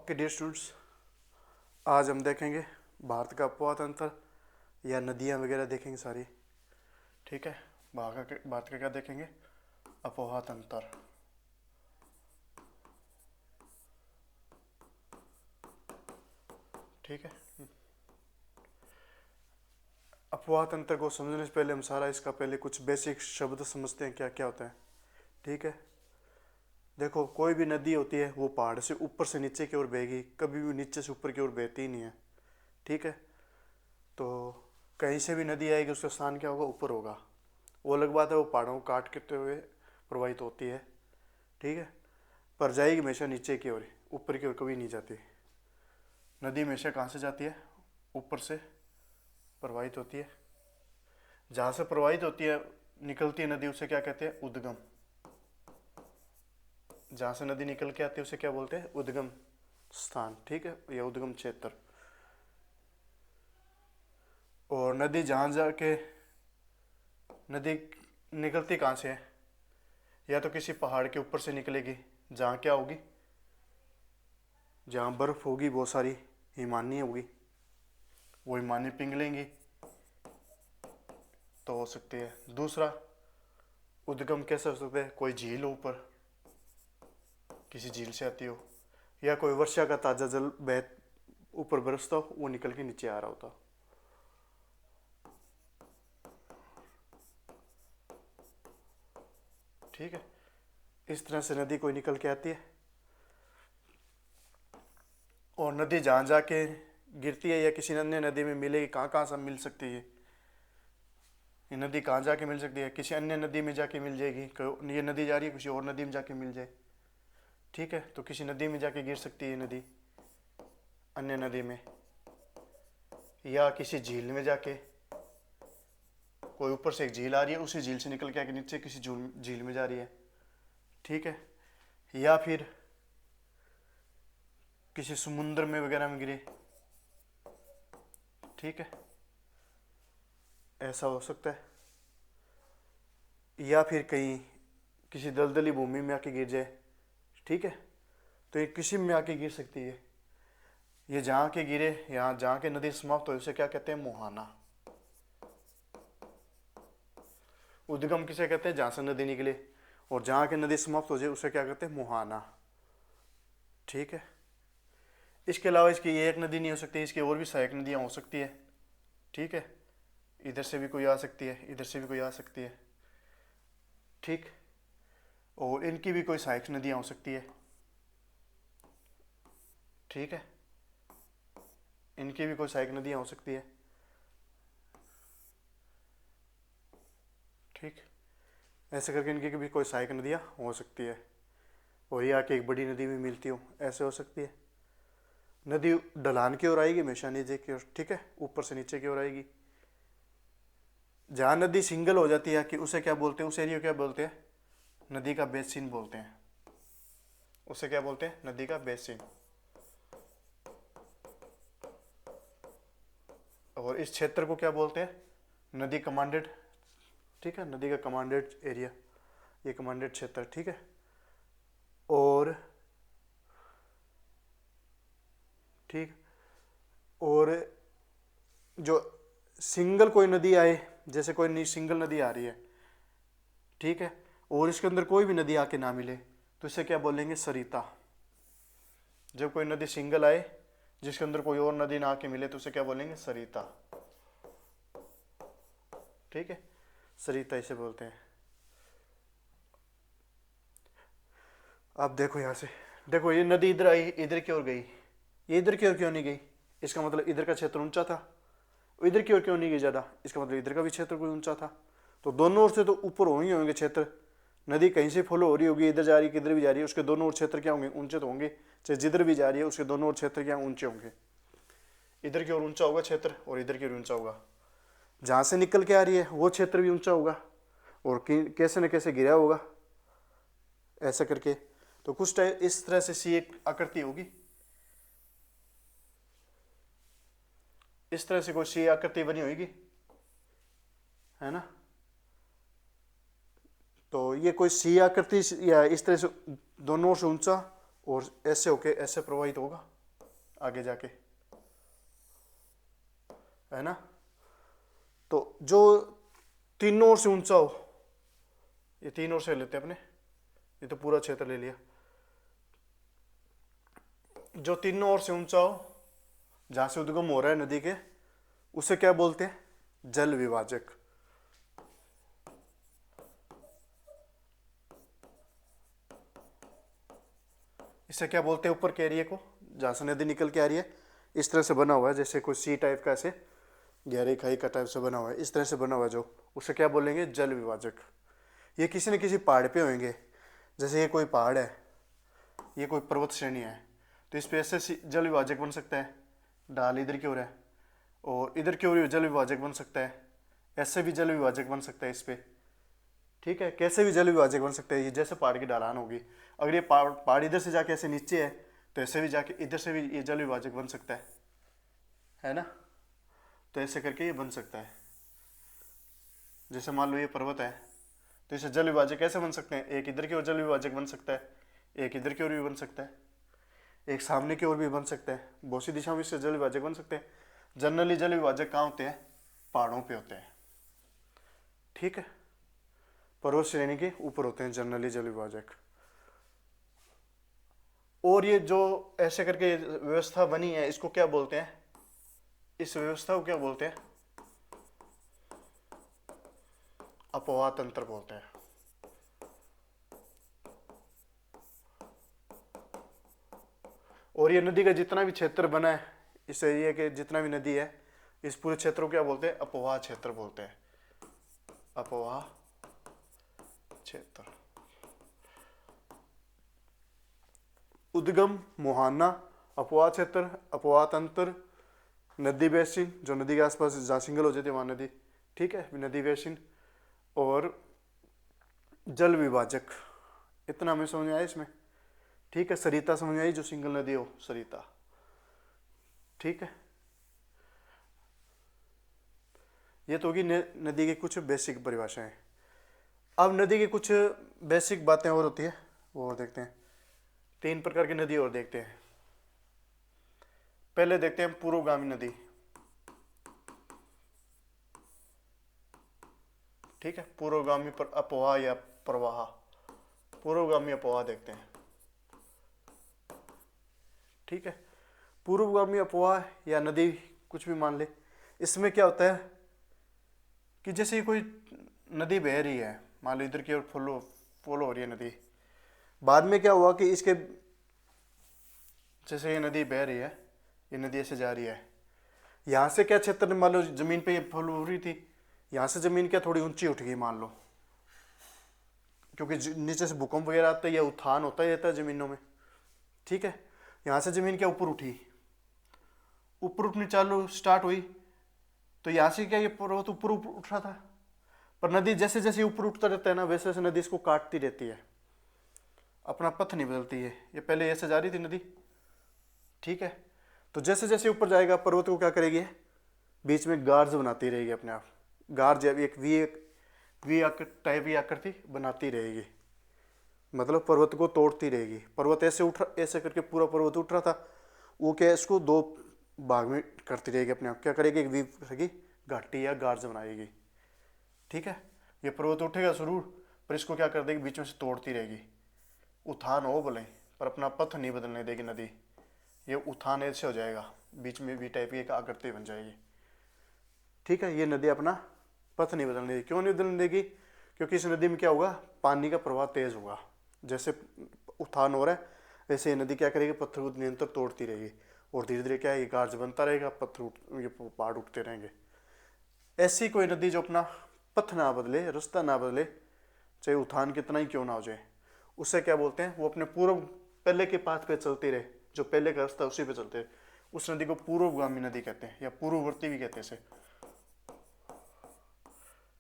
Okay dear students, आज हम देखेंगे भारत का अपवाद तंत्र या नदियाँ वगैरह देखेंगे सारी। ठीक है, भारत का क्या देखेंगे? अपवाद तंत्र। ठीक है, अपवाद तंत्र को समझने से पहले हम सारा इसका पहले कुछ बेसिक शब्द समझते हैं क्या क्या होता है। ठीक है, देखो कोई भी नदी होती है वो पहाड़ से ऊपर से नीचे की ओर बहेगी, कभी भी नीचे से ऊपर की ओर बहती ही नहीं है। ठीक है, तो कहीं से भी नदी आएगी उसका स्थान क्या होगा? ऊपर होगा। वो अलग बात है वो पहाड़ों को काट करते हुए प्रवाहित होती है। ठीक है, पर जाएगी हमेशा नीचे की ओर, ऊपर की ओर कभी नहीं जाती। नदी हमेशा कहाँ से जाती है? ऊपर से प्रवाहित होती है। जहाँ से प्रवाहित होती है निकलती है नदी उसे क्या कहते हैं? उद्गम। जहाँ से नदी निकल के आती है उसे क्या बोलते हैं? उद्गम स्थान। ठीक है, या उद्गम क्षेत्र। और नदी जहाँ जाके नदी निकलती कहाँ से है? या तो किसी पहाड़ के ऊपर से निकलेगी जहाँ क्या होगी? जहाँ बर्फ होगी बहुत सारी, हिमानी होगी, वो हिमानी पिघलेंगी तो हो सकती है। दूसरा उद्गम कैसे हो सकता है? कोई झील हो ऊपर, किसी झील से आती हो, या कोई वर्षा का ताज़ा जल बह ऊपर बरसता हो, वो निकल के नीचे आ रहा होता। ठीक है, इस तरह से नदी कोई निकल के आती है। और नदी जहाँ जाके गिरती है या किसी अन्य नदी में मिलेगी, कहाँ कहाँ से मिल सकती है? ये नदी कहाँ जाके मिल सकती है? किसी अन्य नदी में जाके मिल जाएगी। ये नदी जा रही है किसी और नदी में जाके मिल जाए। ठीक है, तो किसी नदी में जाके गिर सकती है नदी, अन्य नदी में, या किसी झील में जाके, कोई ऊपर से एक झील आ रही है उसी झील से निकल के आके नीचे किसी झील में जा रही है। ठीक है, या फिर किसी समुद्र में वगैरह में गिरे। ठीक है, ऐसा हो सकता है। या फिर कहीं किसी दलदली भूमि में आके गिर जाए। ठीक है, तो ये किसी में आके गिर सकती है। ये जहाँ के गिरे, यहाँ जहाँ के नदी समाप्त हो उसे क्या कहते हैं? मुहाना। उद्गम किसे कहते हैं? जहाँ से नदी निकले। और जहाँ की नदी समाप्त हो जाए उसे क्या कहते हैं? मुहाना। ठीक है, इसके अलावा इसकी ये एक नदी नहीं हो सकती, इसकी और भी सहायक नदियाँ हो सकती है। ठीक है, इधर से भी कोई आ सकती है, इधर से भी कोई आ सकती है। ठीक, और इनकी भी कोई सहायक नदियाँ हो सकती है। ठीक है, इनकी भी कोई सहायक नदियाँ हो सकती है। ठीक, ऐसे करके इनकी भी कोई सहायक नदियाँ हो सकती है। और ये आके एक बड़ी नदी में मिलती हो, ऐसे हो सकती है। नदी ढलान की ओर आएगी हमेशा, नीचे की ओर। ठीक है, ऊपर से नीचे की ओर आएगी। जहाँ नदी सिंगल हो जाती है कि उसे क्या बोलते हैं? उस एरिया को क्या बोलते हैं? नदी का बेसिन बोलते हैं। उसे क्या बोलते हैं? नदी का बेसिन। और इस क्षेत्र को क्या बोलते हैं? नदी कमांडेड। ठीक है, नदी का कमांडेड एरिया, ये कमांडेड क्षेत्र। ठीक है, और ठीक, और जो सिंगल कोई नदी आए, जैसे कोई सिंगल नदी आ रही है, ठीक है, और इसके अंदर कोई भी नदी आके ना मिले तो इसे क्या बोलेंगे? सरिता। जब कोई नदी सिंगल आए जिसके अंदर कोई और नदी ना आके मिले तो उसे क्या बोलेंगे? सरिता। ठीक है, सरिता इसे बोलते हैं। अब देखो यहाँ से, देखो ये नदी इधर आई, इधर की ओर गई, ये इधर की ओर क्यों नहीं गई? इसका मतलब इधर का क्षेत्र ऊंचा था। इधर की ओर क्यों नहीं गई ज़्यादा? इसका मतलब इधर का भी क्षेत्र कोई ऊंचा था। तो दोनों ओर से तो ऊपर हो ही होंगे क्षेत्र। नदी कहीं से फॉलो हो रही होगी, इधर जा रही है किधर भी जा रही है, उसके दोनों ओर क्षेत्र क्या होंगे? ऊंचे तो होंगे। चाहे जिधर भी जा रही है उसके दोनों ओर क्षेत्र क्या ऊंचे होंगे? इधर की ओर ऊंचा होगा क्षेत्र और इधर की ओर ऊंचा होगा। जहाँ से निकल के आ रही है वो क्षेत्र भी ऊंचा होगा और कैसे न कैसे गिरा होगा, ऐसा करके। तो कुछ टाइम इस तरह से सी एक आकृति होगी, इस तरह से कोई सी आकृति बनी होगी, है ना? तो ये कोई सी आकृति या इस तरह से दोनों से ऊंचा और ऐसे होके ऐसे प्रवाहित होगा, आगे जाके, है ना। तो जो तीनों ओर से ऊंचा हो, ये तीन ओर से लेते हैं अपने, ये तो पूरा क्षेत्र ले लिया। जो तीनों ओर से ऊंचा हो, जहां से उद्गम हो रहा है नदी के, उसे क्या बोलते हैं? जल विभाजक। इसे क्या बोलते हैं? ऊपर के एरिया को जहां से नदी निकल के आ रही है, इस तरह से बना हुआ है, जैसे कोई सी टाइप का, ऐसे गहरी खाई का टाइप से बना हुआ है, इस तरह से बना हुआ है जो, उसे क्या बोलेंगे? जल विभाजक। ये किसी न किसी पहाड़ पे होंगे, जैसे ये कोई पहाड़ है, ये कोई पर्वत श्रेणी है, तो इस पे ऐसे जल विभाजक बन सकता है। ढाल इधर की ओर है और इधर की ओर जल विभाजक बन सकता है, ऐसे भी जल विभाजक बन सकता है इस पे। ठीक है, कैसे भी जल विभाजक बन सकते हैं, ये जैसे पहाड़ की ढलान होगी, अगर ये पहाड़ इधर से जाके ऐसे नीचे है, तो ऐसे भी जाके इधर से भी ये जल विभाजक बन सकता है ना। तो ऐसे करके ये बन सकता है। जैसे मान लो ये पर्वत है, तो इसे जल विभाजक कैसे बन सकते हैं? एक इधर की ओर जल विभाजक बन सकता है, एक इधर की ओर भी बन सकता है, एक सामने की ओर भी बन सकता है, बहुत सी दिशाओं में इससे जल विभाजक बन सकते हैं। जनरली जल विभाजक कहाँ होते हैं? पहाड़ों पे होते हैं। ठीक है, पर्वत श्रेणी के ऊपर होते हैं जनरली जल विभाजक। और ये जो ऐसे करके व्यवस्था बनी है, इसको क्या बोलते हैं? इस व्यवस्था को क्या बोलते हैं? अपवाह तंत्र बोलते हैं। और ये नदी का जितना भी क्षेत्र बना है, इस एरिया के जितना भी नदी है, इस पूरे क्षेत्र को क्या बोलते हैं? अपवाह क्षेत्र बोलते हैं। अपवाह क्षेत्र। उद्गम, मुहाना, अपवाह क्षेत्र, अपवाह तंत्र, नदी बेसिन, जो नदी के आसपास जहाँ सिंगल हो जाती है वहाँ नदी, ठीक है, नदी बेसिन, और जल विभाजक। इतना हमें समझ में आया इसमें? ठीक है, सरिता समझ में आई, जो सिंगल नदी हो, सरिता। ठीक है, ये तो होगी नदी की कुछ बेसिक परिभाषाएं। अब नदी की कुछ बेसिक बातें और होती है, वो और देखते हैं। 3 प्रकार की नदी और देखते हैं। पहले देखते हैं पूर्वगामी नदी। ठीक है, पूर्वगामी पर अपवाह या प्रवाह, पूर्वगामी अपवाह देखते हैं। ठीक है, पूर्वगामी अपवाह या नदी कुछ भी मान ले, इसमें क्या होता है कि जैसे कोई नदी बह रही है, मान लो इधर की ओर फॉलो हो रही है नदी, बाद में क्या हुआ कि इसके, जैसे ये नदी बह रही है, ये नदी ऐसे जा रही है, यहाँ से क्या क्षेत्र, मान लो जमीन पे ये फॉलो हो रही थी, यहाँ से जमीन क्या थोड़ी ऊंची उठ गई मान लो, क्योंकि नीचे से भूकंप वगैरह आता है या उत्थान होता ही रहता है जमीनों में। ठीक है, यहाँ से जमीन क्या ऊपर उठी, ऊपर उठनी चालू स्टार्ट हुई, तो यहाँ से क्या ये पर्वत ऊपर उठ रहा था, पर नदी जैसे जैसे ऊपर उठता रहता है ना, वैसे वैसे नदी इसको काटती रहती है, अपना पथ नहीं बदलती है। ये पहले ऐसे जा रही थी नदी, ठीक है, तो जैसे जैसे ऊपर जाएगा पर्वत को क्या करेगी, बीच में गार्ज बनाती रहेगी अपने आप। गार्ज एक वी टाइप की आकृति बनाती रहेगी, मतलब पर्वत को तोड़ती रहेगी। पर्वत ऐसे ऐसे करके पूरा पर्वत उठ रहा था, वो क्या इसको 2 भाग में करती रहेगी अपने आप। क्या करेगी, एक वी करेगी, घाटी या गार्ज बनाएगी। ठीक है, ये पर्वत उठेगा जरूर, पर इसको क्या कर देगी, बीच में से तोड़ती रहेगी। उत्थान हो भले, पर अपना पथ नहीं बदलने देगी नदी। ये उत्थान ऐसे हो जाएगा, बीच में वी टाइप की एक आकृति बन जाएगी। ठीक है, ये नदी अपना पथ नहीं बदलने देगी। क्यों नहीं बदलने देगी? क्योंकि इस नदी में क्या होगा, पानी का प्रवाह तेज होगा। जैसे उत्थान हो रहा है, वैसे ये नदी क्या करेगी, पत्थर को निरंतर तोड़ती रहेगी, और धीरे धीरे क्या है, ये गार्ज बनता रहेगा, ये पहाड़ उठते रहेंगे। ऐसी कोई नदी जो अपना पथ ना बदले, रास्ता ना बदले, चाहे उत्थान कितना ही क्यों ना हो जाए, उसे क्या बोलते हैं, वो अपने पूर्व पहले के पाथ पे चलती रहे, जो पहले का रास्ता उसी पे चलते रहे, उस नदी को पूर्वगामी नदी कहते हैं, या पूर्ववर्ती भी कहते हैं इसे।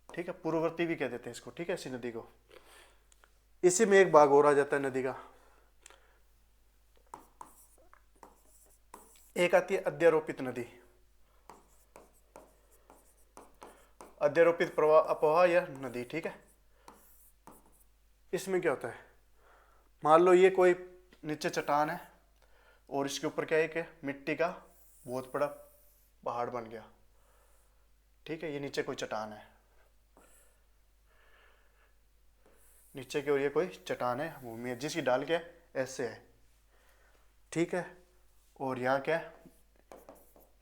ठीक है, पूर्ववर्ती भी कह देते हैं इसको। ठीक है, इसी नदी को। इसी में एक भाग और आ जाता है नदी का, एक आती है अध्यारोपित नदी। अध्यारोपित प्रवाह अपवाह या नदी। ठीक है, इसमें क्या होता है, मान लो ये कोई नीचे चट्टान है, और इसके ऊपर क्या है कि मिट्टी का बहुत बड़ा पहाड़ बन गया। ठीक है, ये नीचे कोई चट्टान है, नीचे की ओर ये कोई चट्टान है, भूमि है जिसकी ढाल क्या है, ऐसे है। ठीक है, और यहाँ क्या है,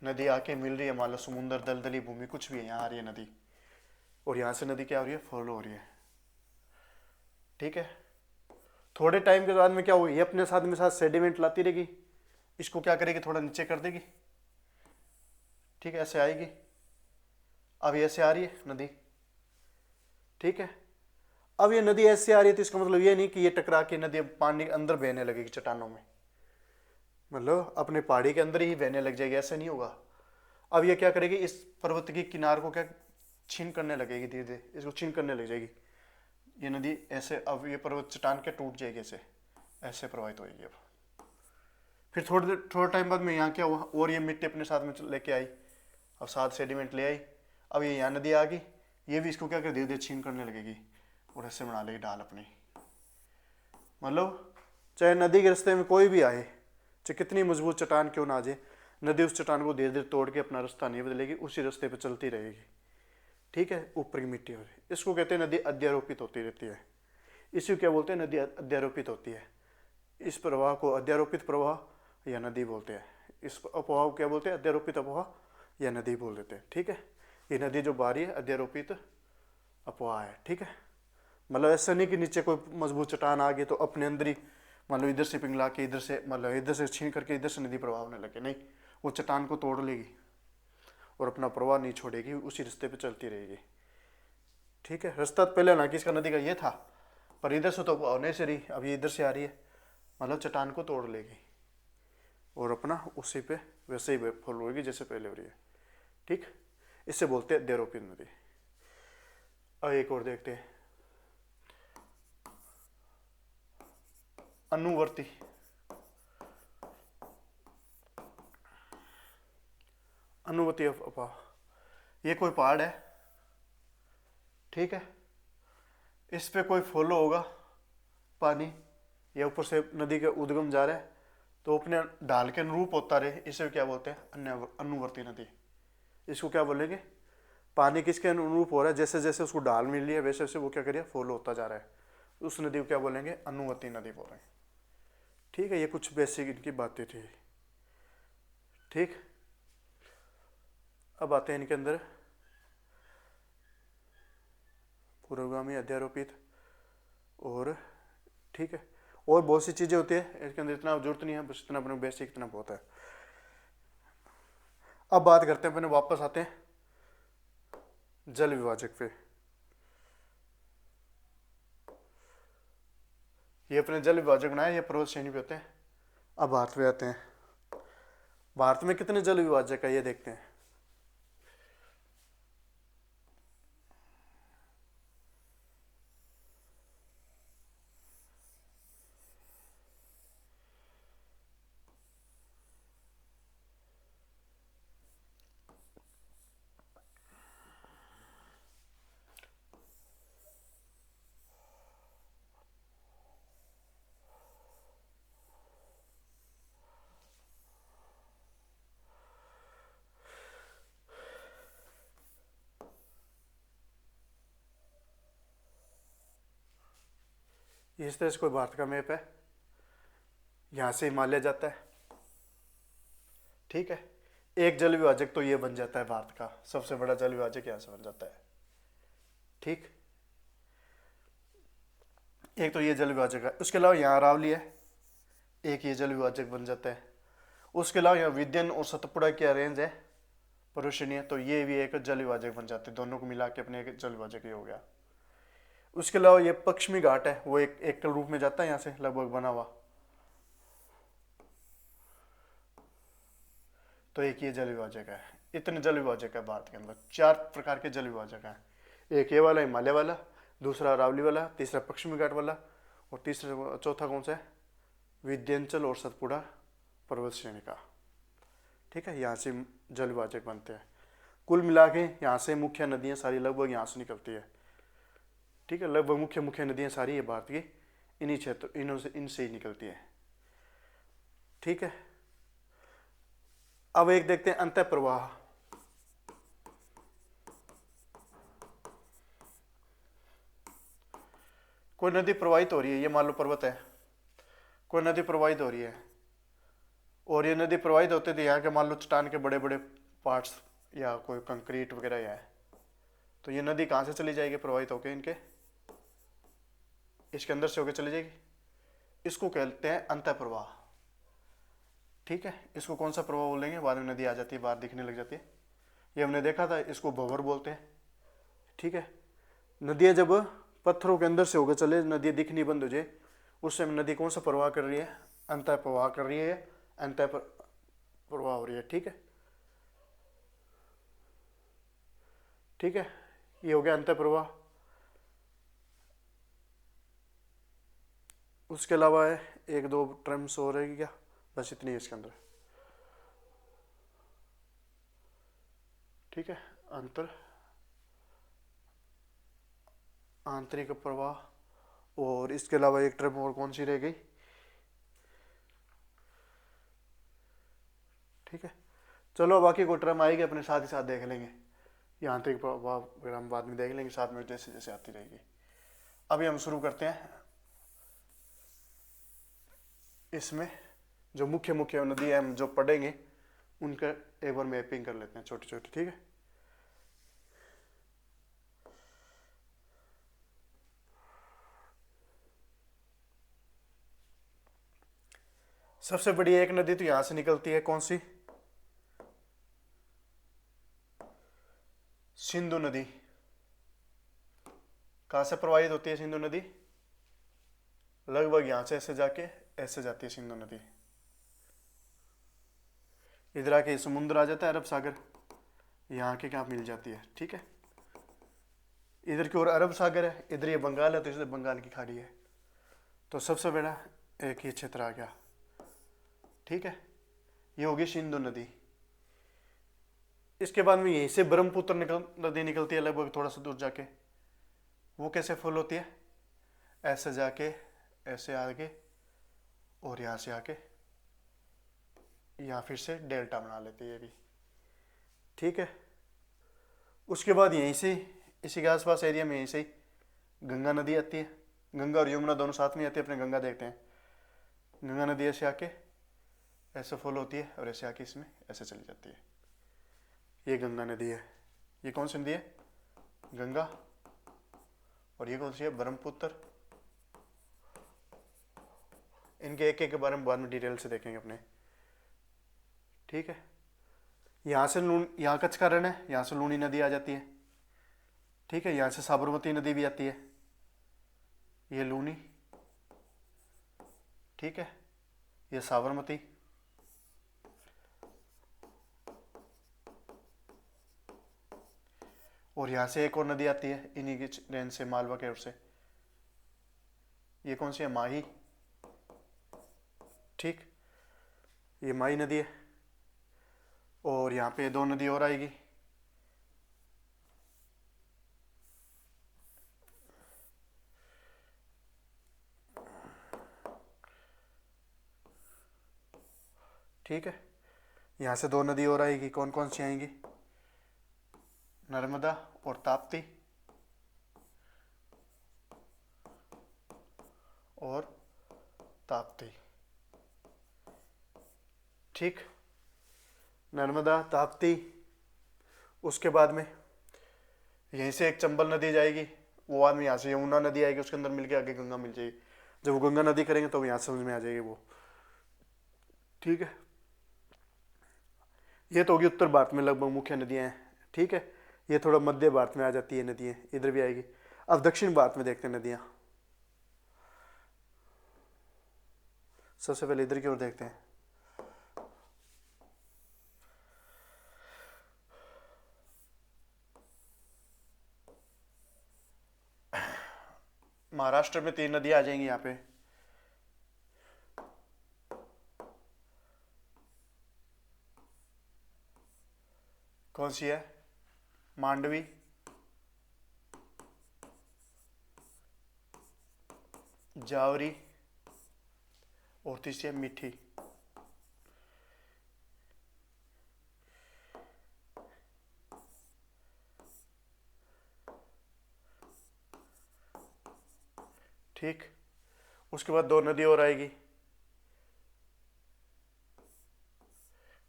नदी आके मिल रही है, मान लो समुंदर, दलदली भूमि कुछ भी है, यहाँ आ रही है नदी, और यहाँ से नदी क्या हो रही है, फॉलो हो रही है। ठीक है, थोड़े टाइम के बाद में क्या होगी, ये अपने साथ में साथ सेडिमेंट लाती रहेगी, इसको क्या करेगी, थोड़ा नीचे कर देगी। ठीक है, ऐसे आएगी, अब ये ऐसे आ रही है नदी। ठीक है, अब ये नदी ऐसे आ रही है तो इसका मतलब ये नहीं कि ये टकरा के नदी अब पानी के अंदर बहने लगेगी चट्टानों में, मतलब अपने पहाड़ी के अंदर ही बहने लग जाएगी, ऐसा नहीं होगा। अब ये क्या करेगी, इस पर्वत की किनार को क्या छीन करने लगेगी, धीरे धीरे इसको छीन करने लग जाएगी ये नदी ऐसे। अब ये पर्वत चट्टान के टूट जाएगी, ऐसे ऐसे प्रवाहित होएगी। अब फिर थोड़ा टाइम बाद में यहाँ क्या हुआ, और ये मिट्टी अपने साथ में लेके आई, अब साथ सेडिमेंट ले आई, अब ये यहाँ नदी आ गई, ये भी इसको क्या कर धीरे धीरे छीन करने लगेगी और ऐसे बना लेगी ढाल अपनी। मतलब चाहे नदी के रास्ते में कोई भी आए, चाहे कितनी मजबूत चट्टान क्यों ना आ जाए, नदी उस चट्टान को धीरे धीरे तोड़ के अपना रास्ता नहीं बदलेगी, उसी रास्ते पर चलती रहेगी। ठीक है, ऊपर की मिट्टी हो रही, इसको कहते हैं नदी अध्यारोपित होती रहती है। इसी को क्या बोलते हैं, नदी अध्यारोपित होती है। इस प्रवाह को अध्यारोपित प्रवाह या नदी बोलते हैं, इस अप्रवाह को क्या बोलते हैं, अध्यारोपित अप्रवाह या नदी बोल देते हैं। ठीक है, ये नदी जो बह रही है अध्यारोपित अप्रवाह है। ठीक है, मतलब ऐसा नहीं कि नीचे कोई मजबूत चट्टान आ गई तो अपने अंदर ही मतलब इधर से पिघला के इधर से, मतलब इधर से छीन करके इधर से नदी प्रवाह होने लगे, नहीं, वो चट्टान को तोड़ लेगी और अपना प्रवाह नहीं छोड़ेगी, उसी रास्ते पे चलती रहेगी। ठीक है, रास्ता पहले ना कि इसका नदी का ये था, पर इधर से तो होने से रही, अब ये इधर से आ रही है, मतलब चट्टान को तोड़ लेगी और अपना उसी पे वैसे ही फॉलो होगी जैसे पहले हो रही है। ठीक, इससे बोलते हैं अध्यारोपित नदी। अब एक और देखते हैं, अनुवर्ती। अनुवर्ती अप्रवाह, ये कोई पहाड़ है, ठीक है, इस पे कोई फॉलो होगा पानी, या ऊपर से नदी के उद्गम जा रहा है तो अपने ढाल के अनुरूप होता रहे, इसे क्या बोलते हैं, अनुवर्ती नदी। इसको क्या बोलेंगे, पानी किसके अनुरूप हो रहा है, जैसे जैसे उसको ढाल मिल रही है वैसे वैसे वो क्या करिए फॉलो होता जा रहा है, उस नदी को क्या बोलेंगे, अनुवर्ती नदी बोल रहे हैं। ठीक है, ये कुछ बेसिक इनकी बातें थी। ठीक, अब आते हैं इनके अंदर पूर्वगामी, अध्यारोपित और, ठीक है, और बहुत सी चीज़ें होती है इसके अंदर, इतना जरूरत नहीं है, बस इतना अपने बेसिक इतना बहुत है। अब बात करते हैं, अपने वापस आते हैं जल विभाजक पे। ये अपने जल विभाजक बनाए, ये पर्वत श्रेणी पे होते हैं। अब भारत में आते हैं, भारत में कितने जल विभाजक है ये देखते हैं। इस तरह से कोई भारत का मैप है, यहाँ से हिमालय जाता है, ठीक है, एक जल विभाजक तो ये बन जाता है, भारत का सबसे बड़ा जल विभाजक यहाँ से बन जाता है। ठीक, एक तो ये जल विभाजक है, उसके अलावा यहाँ अरावली है, एक ये जल विभाजक बन जाता है। उसके अलावा यहाँ विंध्य और सतपुड़ा की रेंज है पर्वतश्रेणी है, तो ये भी एक जल विभाजक बन जाते हैं, दोनों को मिला के अपने एक जल विभाजक ये हो गया। उसके अलावा ये पश्चिमी घाट है, वो एक के रूप में जाता है यहाँ से लगभग बना हुआ, तो एक ये जल विभाजक है। इतने जल विभाजक है भारत के अंदर, 4 प्रकार के जल विभाजक हैं, एक ये वाला हिमालय वाला, दूसरा अरावली वाला, तीसरा पश्चिमी घाट वाला, और तीसरा चौथा कौन सा है, विंध्याचल और सतपुड़ा पर्वत श्रेणी का। ठीक है, यहाँ से जल विभाजक बनते हैं। कुल मिला के यहाँ से मुख्य नदियाँ सारी लगभग यहाँ से निकलती है। ठीक है, लगभग मुख्य नदियाँ सारी है भारत की इन्हीं क्षेत्र, इनसे ही निकलती है। ठीक है। अब एक देखते हैं अंतः प्रवाह। कोई नदी प्रवाहित हो रही है, ये मान लो पर्वत है, कोई नदी प्रवाहित हो रही है, और ये नदी प्रवाहित होते थे यहाँ के मान लो चट्टान के बड़े बड़े पार्ट्स या कोई कंक्रीट वगैरह है, तो ये नदी कहाँ से चली जाएगी प्रवाहित होके, इनके इसके अंदर से होके चली जाएगी, इसको कहते हैं अंतः प्रवाह। ठीक है, इसको कौन सा प्रवाह बोलेंगे, बाद में नदी आ जाती है, बाहर दिखने लग जाती है, ये हमने देखा था, इसको भंवर बोलते हैं। ठीक है, नदियाँ जब पत्थरों के अंदर से होकर चले, नदियाँ दिखनी बंद हो जाए, उस समय नदी कौन सा प्रवाह कर रही है, अंतः प्रवाह कर रही है, अंतः प्रवाह हो रही है। ठीक है, ठीक है, ये हो गया अंतः प्रवाह। उसके अलावा है एक दो टर्म्स हो रहेगी क्या, बस इतनी है इसके अंदर। ठीक है, अंतर आंतरिक प्रवाह, और इसके अलावा एक टर्म और कौन सी रह गई। ठीक है, चलो बाकी कोई टर्म आएगी अपने साथ ही साथ देख लेंगे, ये आंतरिक प्रवाह वगैरह हम बाद में देख लेंगे, साथ में जैसे जैसे आती रहेगी। अभी हम शुरू करते हैं इसमें, जो मुख्य मुख्य नदी है हम जो पढ़ेंगे उनका एक बार मैपिंग कर लेते हैं छोटी छोटी। ठीक है, सबसे बड़ी एक नदी तो यहां से निकलती है, कौन सी, सिंधु नदी। कहां से प्रवाहित होती है सिंधु नदी, लगभग यहां से ऐसे जाके ऐसे जाती है सिंधु नदी, इधर आके समुद्र आ जाता है अरब सागर, यहाँ के क्या मिल जाती है। ठीक है, इधर की ओर अरब सागर है, इधर ये बंगाल है, तो इधर बंगाल की खाड़ी है, तो सबसे बड़ा एक ही क्षेत्र आ गया। ठीक है, ये होगी सिंधु नदी। इसके बाद में यहीं से ब्रह्मपुत्र नदी निकलती है लगभग थोड़ा सा दूर जाके, वो कैसे फॉलो होती है, ऐसे जाके ऐसे आगे और यहाँ से आके यहाँ फिर से डेल्टा बना लेती है ये भी। ठीक है, उसके बाद यहीं से इसी के आसपास एरिया में यहीं से गंगा नदी आती है, गंगा और यमुना दोनों साथ में आती है, अपने गंगा देखते हैं, गंगा नदी ऐसे आके ऐसे फॉलो होती है और ऐसे आके इसमें ऐसे चली जाती है, ये गंगा नदी है। ये कौन सी नदी है, गंगा, और ये कौन सी है, ब्रह्मपुत्र। इनके एक एक के बारे में बाद में डिटेल से देखेंगे अपने। ठीक है, यहाँ से यहाँ कच्छ का रण है, यहाँ से लूनी नदी आ जाती है। ठीक है, यहाँ से साबरमती नदी भी आती है, ये लूनी। ठीक है, ये साबरमती, और यहाँ से एक और नदी आती है इन्हीं की रेंज से, मालवा के ओर से, ये कौन सी है, माही। ठीक, ये माही नदी है, और यहाँ पे दो नदी और आएगी, ठीक है, यहाँ से दो नदी और आएगी, कौन कौन सी आएंगी, नर्मदा और ताप्ती, और ताप्ती। ठीक, नर्मदा ताप्ती, उसके बाद में यहीं से एक चंबल नदी जाएगी, वो बाद में यहाँ से यमुना नदी आएगी, उसके अंदर मिलके आगे गंगा मिल जाएगी, जब वो गंगा नदी करेंगे तो यहाँ समझ में आ जाएगी वो। ठीक है, ये तो होगी उत्तर भारत में लगभग मुख्य नदियाँ हैं। ठीक है, ये थोड़ा मध्य भारत में आ जाती है नदियाँ, इधर भी आएगी। अब दक्षिण भारत में देखते हैं नदियाँ, सबसे पहले इधर की ओर देखते हैं। महाराष्ट्र में तीन नदियाँ आ जाएंगी यहाँ पे, कौन सी है, मांडवी, जावरी, और तीसरी है मीठी। ठीक। उसके बाद 2 नदी और आएगी।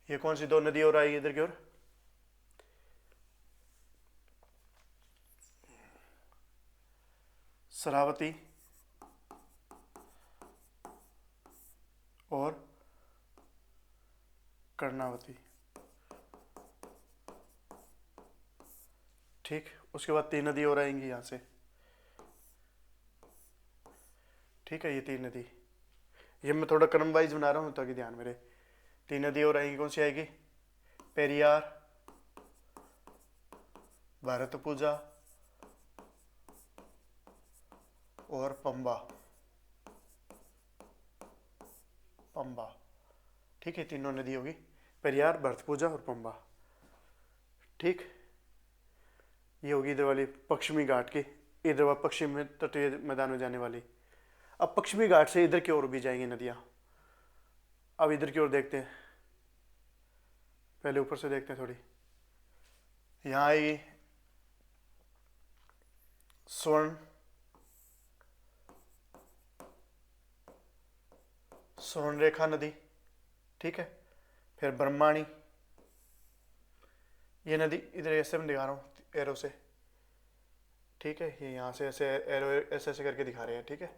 ये कौन सी 2 नदी और आएगी इधर की ओर? शरावती और कर्णावती। ठीक। उसके बाद 3 नदी और आएंगी यहाँ से। ठीक है, ये 3 नदी, ये मैं थोड़ा क्रम वाइज बना रहा हूँ ताकि ध्यान मेरे। 3 नदी और आएंगी, कौन सी आएगी? पेरियार, भारतपुजा और पंबा। पंबा। ठीक है, तीनों नदी होगी, पेरियार, भरतपुजा और पंबा। ठीक। ये होगी इधर वाली पश्चिमी घाट की, इधर वाली पश्चिम में तटीय मैदान में जाने वाली। अब पश्चिमी घाट से इधर की ओर भी जाएंगी नदियाँ। अब इधर की ओर देखते हैं, पहले ऊपर से देखते हैं थोड़ी। यहाँ आएगी स्वर्ण रेखा नदी। ठीक है। फिर ब्रह्माणी, ये नदी इधर ऐसे में दिखा रहा हूँ एरो से। ठीक है, ये यहाँ से ऐसे एरो ऐसे ऐसे करके दिखा रहे हैं। ठीक है।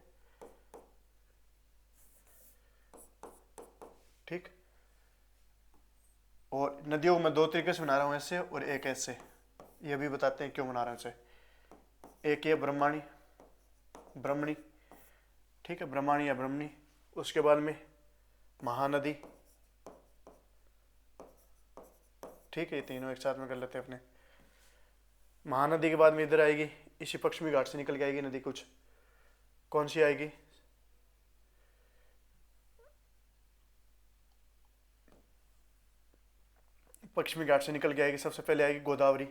ठीक। और नदियों को मैं 2 तरीके से बना रहा हूँ, ऐसे और एक ऐसे। ये भी बताते हैं क्यों बना रहे हैं ऐसे। एक ये ब्रह्माणी, ब्रह्मणी। ठीक है, ब्रह्माणी या ब्रह्मणी। उसके बाद में महानदी। ठीक है, ये तीनों एक साथ में कर लेते हैं अपने। महानदी के बाद में इधर आएगी, इसी पश्चिमी घाट से निकल के आएगी नदी कुछ। कौन सी आएगी? पश्चिमी घाट से निकल के आएगी, सबसे पहले आएगी गोदावरी।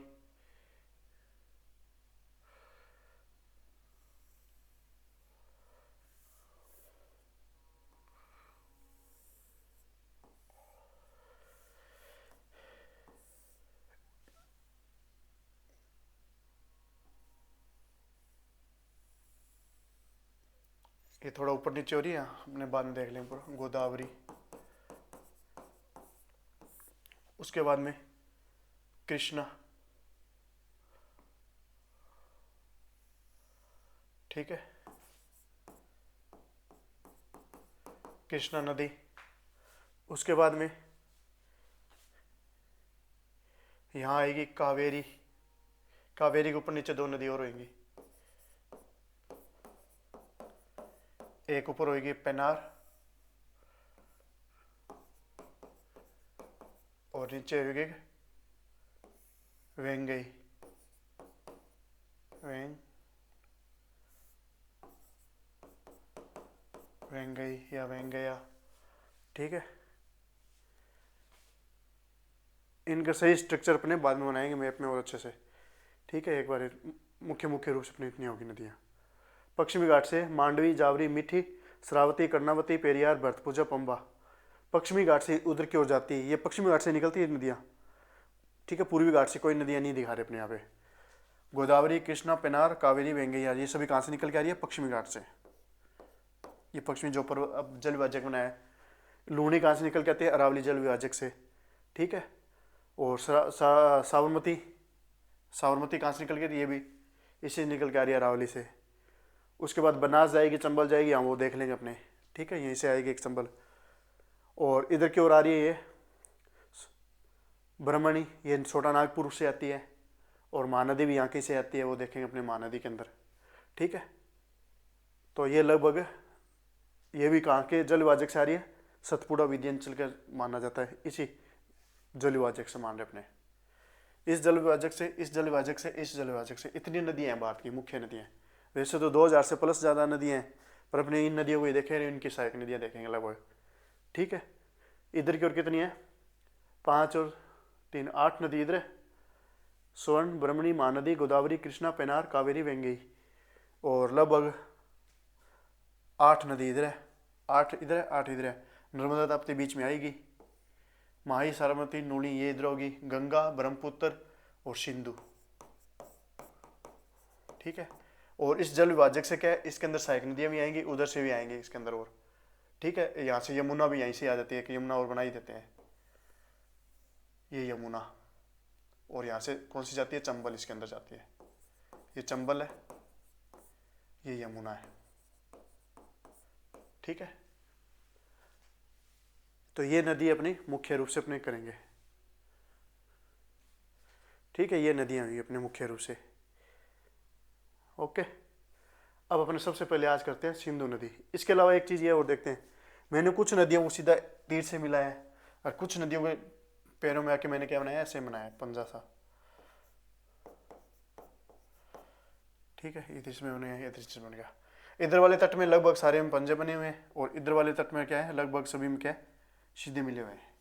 ये थोड़ा ऊपर नीचे हो रही है, अपने बाद में देख लेंगे पूरा। गोदावरी। उसके बाद में कृष्णा। ठीक है, कृष्णा नदी। उसके बाद में यहाँ आएगी कावेरी। कावेरी के ऊपर नीचे 2 नदी और होंगी, एक ऊपर होगी पेनार और नीचे होगी वेंगई। वेंगई या वेंगया। ठीक है, इनका सही स्ट्रक्चर अपने बाद में बनाएंगे मैप में और अच्छे से। ठीक है, एक बार मुख्य रूप से अपनी इतनी होगी नदियाँ। पश्चिमी घाट से मांडवी, जावरी, मीठी, श्रावती, कर्णावती, पेरियार, भरतपुजा, पंबा। पश्चिमी घाट से उधर की ओर जाती है, ये पश्चिमी घाट से निकलती है नदियाँ। ठीक है, पूर्वी घाट से कोई नदियाँ नहीं दिखा रहे अपने यहाँ पे। गोदावरी, कृष्णा, पेनार, कावेरी, वेंगैया, ये सभी कहाँ से निकल के आ रही है? पश्चिमी घाट से। ये पश्चिमी जो पर अब जल विभाजक बनाया है। लूणी कहाँ से निकल के आती है? अरावली जल विभाजक से। ठीक है। और साबरमती, साबरमती कहाँ से निकल के? ये भी इसी निकल के आ रही है, अरावली से। उसके बाद बनास जाएगी, चंबल जाएगी, हम वो देख लेंगे अपने। ठीक है, यहीं से आएगी एक चंबल। और इधर की ओर आ रही है ये ब्रह्मणी, ये छोटा नागपुर से आती है। और महानदी भी यहाँ की से आती है, वो देखेंगे अपने महानदी के अंदर। ठीक है, तो ये लगभग ये भी कहाँ के जल विभाजक से आ रही है? सतपुड़ा विंध्याचल का माना जाता है, इसी जल विभाजक से मान रहे अपने। इस जल विभाजक से, इस जल विभाजक से, इस जल विभाजक से, इतनी नदियाँ हैं भारत की मुख्य नदियाँ। वैसे तो 2000 से प्लस ज़्यादा नदियाँ हैं, पर अपने इन नदियों को ही देखें, इनकी सहायक नदियाँ देखेंगे लगभग। ठीक है, इधर की ओर कितनी है? 5 और 3 8 नदी इधर है। स्वर्ण, ब्रह्मणी, महानदी, गोदावरी, कृष्णा, पेनार, कावेरी, वेंगई। और लगभग 8 नदी इधर है। 8 इधर है, 8 इधर है। नर्मदा ताप्ती बीच में आएगी। माही, साबरमती, नूनी ये इधर होगी। गंगा, ब्रह्मपुत्र और सिंधु। ठीक है, और इस जल विभाजक से क्या है, इसके अंदर सहायक नदियाँ भी आएंगी, उधर से भी आएंगी इसके अंदर। और ठीक है, यहाँ से यमुना भी यहीं से आ जाती है कि यमुना और बना ही देते हैं, ये यमुना। और यहाँ से कौन सी जाती है, चंबल इसके अंदर जाती है, ये चंबल है, ये यमुना है। ठीक है, तो ये नदी अपनी मुख्य रूप से अपने करेंगे। ठीक है, ये नदियाँ हुई अपने मुख्य रूप से। ओके, अब अपने सबसे पहले आज करते हैं सिंधु नदी। इसके अलावा एक चीज़ ये और देखते हैं, मैंने कुछ नदियों को सीधा तीर से मिलाया है और कुछ नदियों के पैरों में आके मैंने क्या बनाया, ऐसे बनाया पंजा सा। ठीक है, इधर से बन गया, इधर से बन गया। इधर वाले तट में लगभग सारे में पंजे बने हुए हैं और इधर वाले तट में क्या है, लगभग सभी में क्या है, सीधे मिले हुए हैं।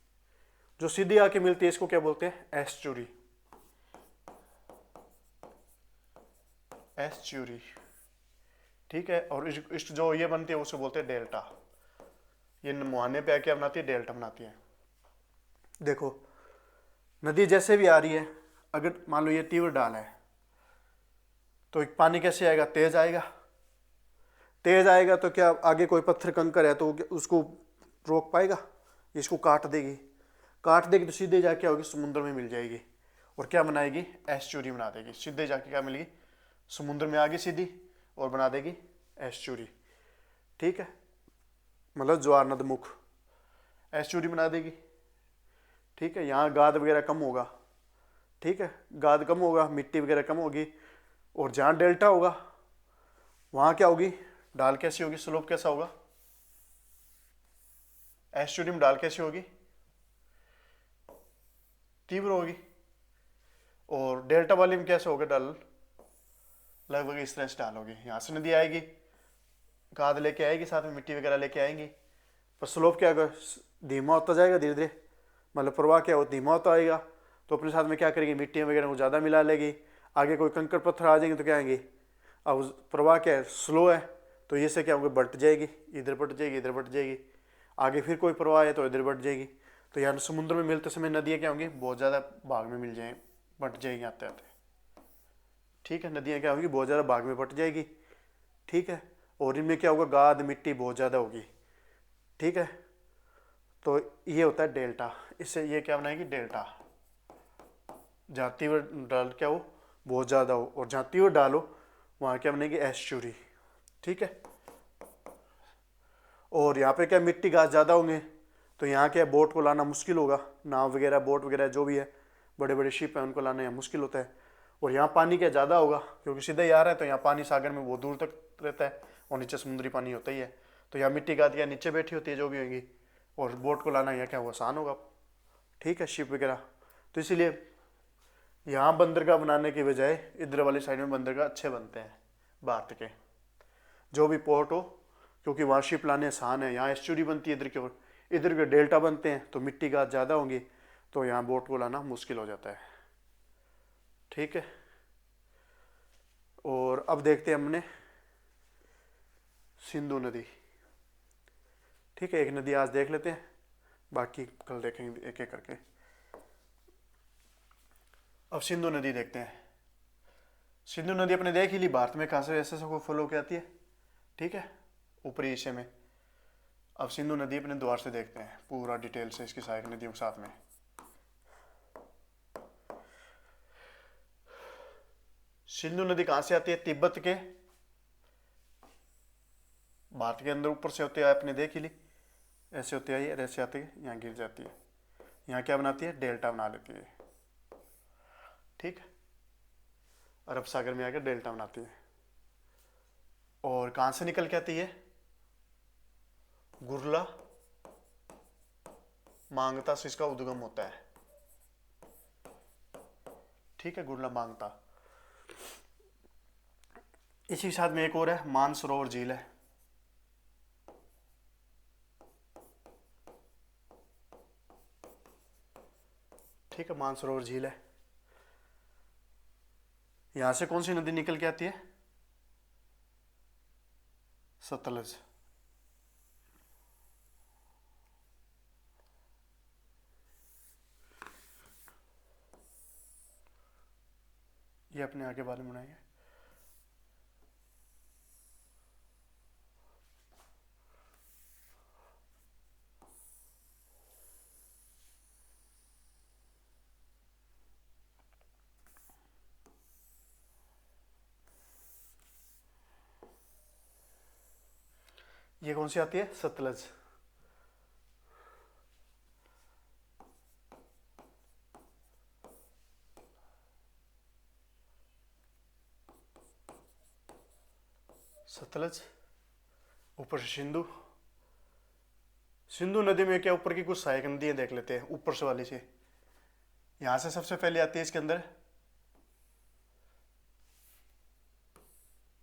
जो सीधी आके मिलती है इसको क्या बोलते हैं, एस्चुरी। एस्चुरी, ठीक है। और इस जो ये बनती है उसे बोलते हैं डेल्टा। ये मुहाने पे क्या बनाती है, डेल्टा बनाती है। देखो नदी जैसे भी आ रही है, अगर मान लो ये तीव्र ढाल है तो पानी कैसे आएगा, तेज आएगा। तेज आएगा तो क्या आगे कोई पत्थर कंकर है तो उसको रोक पाएगा, इसको काट देगी। काट देगी तो सीधे जाके क्या होगी, समुद्र में मिल जाएगी और क्या बनाएगी, एस्चुरी बना देगी। सीधे जाके क्या मिलेगी, समुद्र में आ गई सीधी और बना देगी एस्चुरी। ठीक है, मतलब ज्वार नदमुख एस्चुरी बना देगी। ठीक है, यहाँ गाद वगैरह कम होगा। ठीक है, गाद कम होगा, मिट्टी वगैरह कम होगी। और जहाँ डेल्टा होगा वहाँ क्या होगी, ढाल कैसी होगी, स्लोप कैसा होगा, एस्चुरी में ढाल कैसी होगी, तीव्र होगी। और डेल्टा वाली में कैसे होगा ढाल, लगभग इस तरह से ढाल होगी। यहाँ से नदी आएगी, गाद लेके आएगी, साथ में मिट्टी वगैरह लेके आएंगी, पर स्लोप क्या होगा, धीमा होता जाएगा धीरे धीरे, मतलब प्रवाह क्या हो, धीमा होता आएगा। तो अपने साथ में क्या करेगी, मिट्टी वगैरह को ज़्यादा मिला लेगी। आगे कोई कंकड़ पत्थर आ जाएंगे तो क्या आएंगे, अब प्रवाह क्या है, स्लो है, तो ये से क्या होगा, बट जाएगी, इधर बट जाएगी, इधर बट जाएगी। आगे फिर कोई प्रवाह है तो इधर बट जाएगी। तो यहाँ समुद्र में मिलते समय नदियाँ क्या होंगी, बहुत ज़्यादा भाग में मिल जाए, बट जाएगी आते आते। ठीक है, नदियाँ क्या होंगी, बहुत ज़्यादा भाग में बट जाएगी। ठीक है, और इनमें क्या होगा, गाद मिट्टी बहुत ज़्यादा होगी। ठीक है, तो ये होता है डेल्टा। इससे ये क्या बनाएगी, डेल्टा। जहाँ तीव्र ढाल क्या हो, बहुत ज़्यादा हो, और जहाँ तीव्र ढाल हो वहाँ क्या बनेगी, एस्चुरी। ठीक है, और यहाँ पे क्या मिट्टी घास ज़्यादा होंगे तो यहाँ क्या बोट को लाना मुश्किल होगा, नाव वगैरह बोट वगैरह जो भी है, बड़े बड़े शिप हैं उनको लाना यहाँ मुश्किल होता है। और यहाँ पानी क्या ज़्यादा होगा, क्योंकि सीधा ही आ रहा है तो यहाँ पानी सागर में बहुत दूर तक रहता है और नीचे समुद्री पानी होता ही है। तो यहाँ मिट्टी घास या नीचे बैठी होती है जो भी होगी, और बोट को लाना यहाँ क्या हुआ, आसान होगा। ठीक है, शिप वगैरह। तो इसीलिए यहाँ बंदरगाह बनाने की बजाय इधर वाली साइड में बंदरगाह अच्छे बनते हैं भारत के, जो भी पोर्ट हो, क्योंकि वहाँ शिप लाने आसान है। यहाँ एस्चुरी बनती है इधर की ओर, इधर के डेल्टा बनते हैं तो मिट्टी घास ज़्यादा होंगी, तो यहाँ बोट को लाना मुश्किल हो जाता है। ठीक है, और अब देखते हैं हमने सिंधु नदी। ठीक है, एक नदी आज देख लेते हैं, बाकी कल देखेंगे एक एक करके। अब सिंधु नदी देखते हैं। सिंधु नदी अपने देख ही ली, भारत में कहाँ से ऐसे को फॉलो की आती है। ठीक है, ऊपरी एशिया में। अब सिंधु नदी अपने द्वार से देखते हैं पूरा डिटेल से, इसकी सहायक नदियों के साथ में। सिंधु नदी कहाँ से आती है, तिब्बत के, भारत के अंदर ऊपर से होते हैं, आपने देख ही ली, ऐसे होते आई, ऐसे आती है, यहाँ गिर जाती है, यहाँ क्या बनाती है, डेल्टा बना लेती है। ठीक है, अरब सागर में आकर डेल्टा बनाती है। और कहाँ से निकल के आती है, गुरला मांगता से इसका उद्गम होता है। ठीक है, गुरला मांगता। इसी के साथ में एक और है, मानसरोवर झील है। ठीक है, मानसरोवर झील है। यहां से कौन सी नदी निकल के आती है, सतलज। ये अपने आगे बारे में बनाएंगे। ये कौन सी आती है? सतलज। सतलज, ऊपर से सिंधु। सिंधु नदी में क्या ऊपर की कुछ सहायक नदियां देख लेते हैं, ऊपर से वाली से। यहां से सबसे पहले आती है इसके अंदर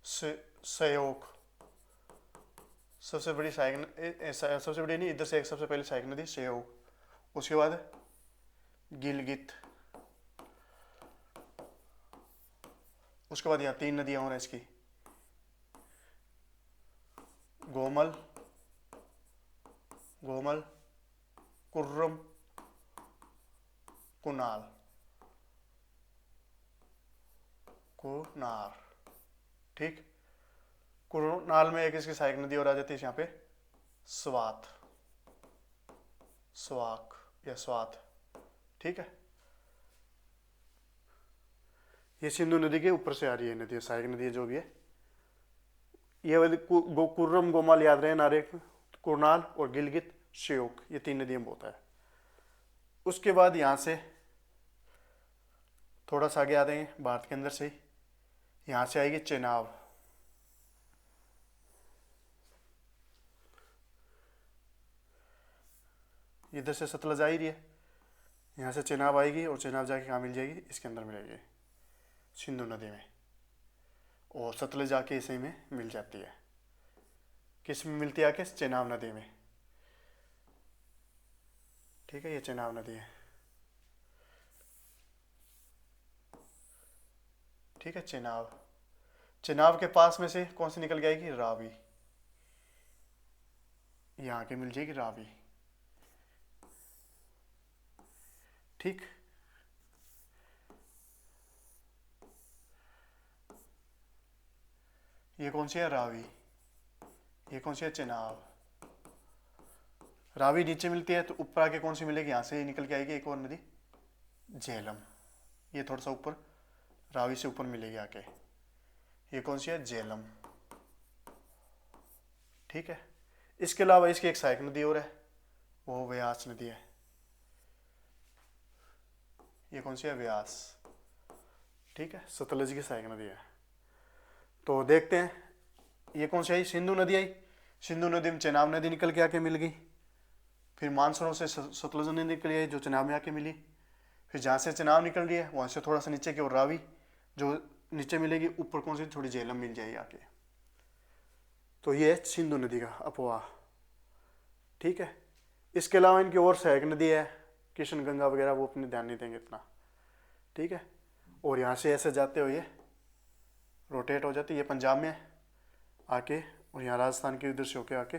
सहयोग, सबसे बड़ी सहायक, सबसे बड़ी नहीं, इधर से एक सबसे पहले सहायक नदी सहयोग। उसके बाद गिलगित। उसके बाद यहाँ 3 नदियां और हैं इसकी, गोमल, गोमल, कुर्रम, कुनाल, कुनार। ठीक। कुनाल में एक इसकी सहायक नदी और आ जाती है यहाँ पे, स्वात, स्वाक या स्वात। ठीक है, ये सिंधु नदी के ऊपर से आ रही है नदी, सहायक नदी जो भी है। ये वाली कुर्रम, गोमाल याद रहे नारे, कुरनाल और गिलगित, श्योक, ये 3 नदियां बोता है। उसके बाद यहाँ से थोड़ा सा आगे आ रहे हैं भारत के अंदर से ही, यहाँ से आएगी चेनाब। इधर से सतलज आ ही रही है, यहाँ से चेनाब आएगी और चेनाब जाके कहाँ मिल जाएगी? इसके अंदर मिलेगी, सिंधु नदी में। और सतलज जाके इसी में मिल जाती है। किस में मिलती है आके? चेनाब नदी में। ठीक है, ये चेनाब नदी है। ठीक है, चेनाब। चेनाब के पास में से कौन सी निकल के आएगी? रावी। यहाँ के मिल जाएगी रावी। ठीक। ये कौन सी है? रावी। ये कौन सी है? चेनाब। रावी नीचे मिलती है, तो ऊपर आके कौन सी मिलेगी? यहाँ से निकल के आएगी एक और नदी, झेलम। ये थोड़ा सा ऊपर, रावी से ऊपर मिलेगी आके। ये कौन सी है? झेलम। ठीक है। इसके अलावा इसकी एक सहायक नदी और है, वो व्यास नदी है। ये कौन सी है? व्यास। ठीक है, सतलज की सहायक नदी है। तो देखते हैं ये कौन सी आई? सिंधु नदी आई। सिंधु नदी में चेनाब नदी निकल के आके मिल गई। फिर मानसरोवर से सतलज नदी निकल आई जो चेनाब में आके मिली। फिर जहाँ से चेनाब निकल रही है वहाँ से थोड़ा सा नीचे की ओर रावी जो नीचे मिलेगी, ऊपर कौन सी? थोड़ी झेलम मिल जाएगी आके। तो ये है सिंधु नदी का अपवाह। ठीक है। इसके अलावा इनकी और सहायक नदी है, किशन गंगा वगैरह, वो अपने ध्यान नहीं देंगे इतना। ठीक है। और यहाँ से ऐसे जाते हुए रोटेट हो जाती है, ये पंजाब में आके, और यहाँ राजस्थान के उधर से होके आके,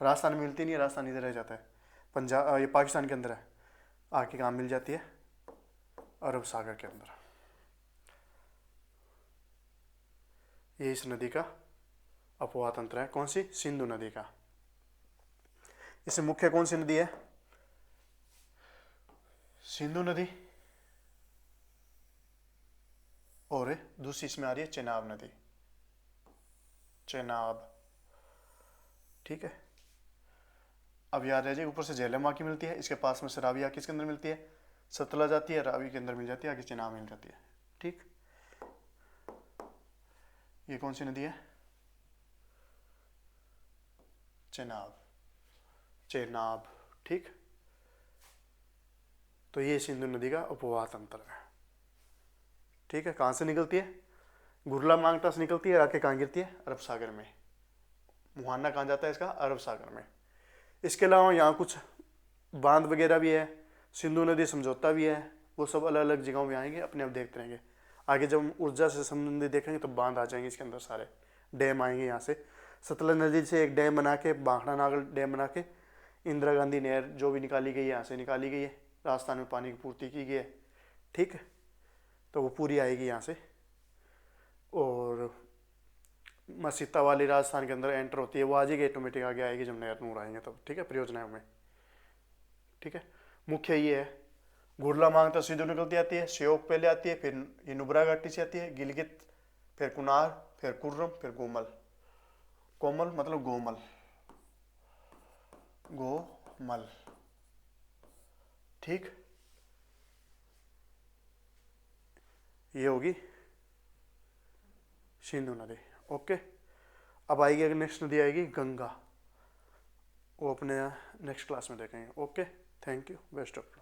राजस्थान में मिलती नहीं है, राजस्थान इधर रह जाता है, पंजाब ये पाकिस्तान के अंदर है, आके कहाँ मिल जाती है? अरब सागर के अंदर। ये इस नदी का अपवाह तंत्र है। कौन सी? सिंधु नदी का। इससे मुख्य कौन सी नदी है? सिंधु नदी, और दूसरी इसमें आ रही है चेनाब नदी, चेनाब। ठीक है। अब याद रह जाए, ऊपर से झेलम आके मिलती है, इसके पास में से रावी आके इसके अंदर मिलती है, सतलज आती है, रावी के अंदर मिल जाती है, आगे चेनाब मिल जाती है। ठीक। ये कौन सी नदी है? चेनाब, चेनाब। ठीक। तो ये सिंधु नदी का उपवाह तंत्र है। ठीक है। कहाँ से निकलती है? गुरला मांगटा से निकलती है, आके कहाँ गिरती है? अरब सागर में। मुहाना कहाँ जाता है इसका? अरब सागर में। इसके अलावा यहाँ कुछ बांध वगैरह भी है, सिंधु नदी समझौता भी है, वो सब अलग अलग जगहों में आएंगे, अपने आप देखते रहेंगे। आगे जब हम ऊर्जा से संबंधित देखेंगे तो बांध आ जाएंगे इसके अंदर, सारे डैम आएंगे। यहाँ से सतलज नदी से एक डैम बना के, बांखड़ा नागल डैम बना के, इंदिरा गांधी नहर जो भी निकाली गई है यहाँ से निकाली गई है, राजस्थान में पानी की पूर्ति की गई है। ठीक है। तो वो पूरी आएगी यहाँ से, और मसीता वाली राजस्थान के अंदर एंटर होती है, वो आ जाएगी ऑटोमेटिक, आगे आएगी जब नहर नूर आएंगे तब। ठीक है, परियोजनाओं में। ठीक है। मुख्य ये है, गुरला मांगता सीधे निकलती आती है, श्योक पहले आती है, फिर ये नुब्रा घाटी से आती है, गिलगित, फिर कुनार, फिर कुर्रम, फिर गोमल। कोमल मतलब गोमल। गोमल, ठीक। ये होगी सिंधु नदी। ओके, अब आएगी अगर नेक्स्ट नदी आएगी गंगा, वो अपने नेक्स्ट क्लास में देखेंगे। Okay, thank you, best of.